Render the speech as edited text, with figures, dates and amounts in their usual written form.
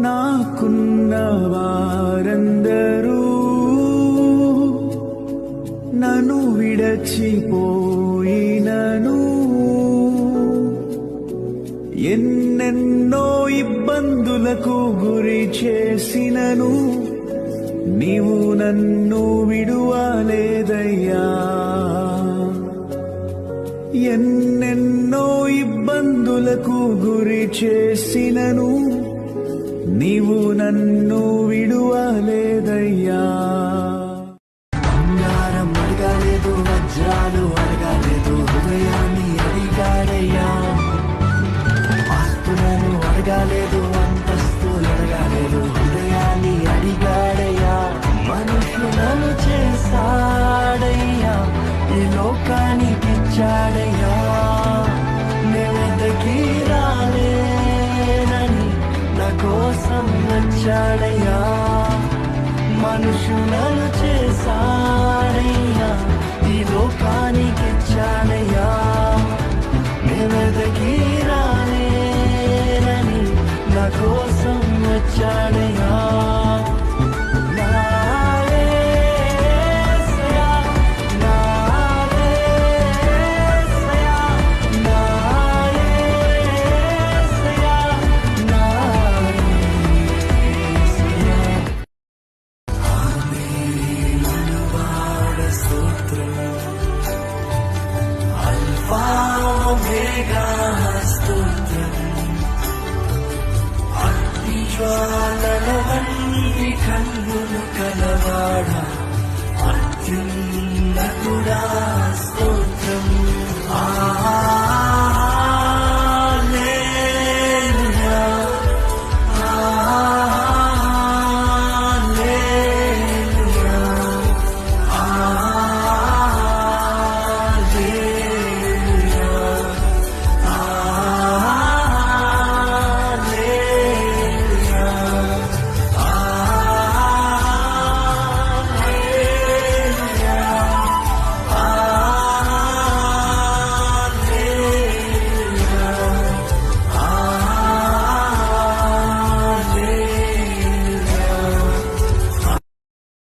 నాకున్న వారందరూ నన్ను విడచిపోయినను, ఎన్నెన్నో ఇబ్బందులకు గురి చేసినను నీవు నన్ను విడువలేదయ్యా. ఎన్నెన్నో ఇబ్బందులకు గురి చేసినను నీవు నన్ను విడువలేదయ్యా. బంగారం అడగాలేదు, వజ్రాలు అడగాలేదు, హృదయాన్ని అడిగాడయ్యా. ఆస్తులను అడగాలేదు, అంతస్తులు అడగాలేదు, హృదయాన్ని అడిగాడయ్యా. మనుషులను చేశాడయ్యా, ఈ లోకానికి ఇచ్చాడయ్యా. నేనెంతకీ రాలేనని నా కోసం వచ్చాడయ్యా. మనుషులను చేశాడయ్యా, ఈ లోకానికి ఇచ్చాడయ్యా. నేనెంతకీ రాలేనని నా కోసం వచ్చాడయ్యా. జ్వాలల వంటి కన్నులు కలవాడా, అత్యున్నతుడా.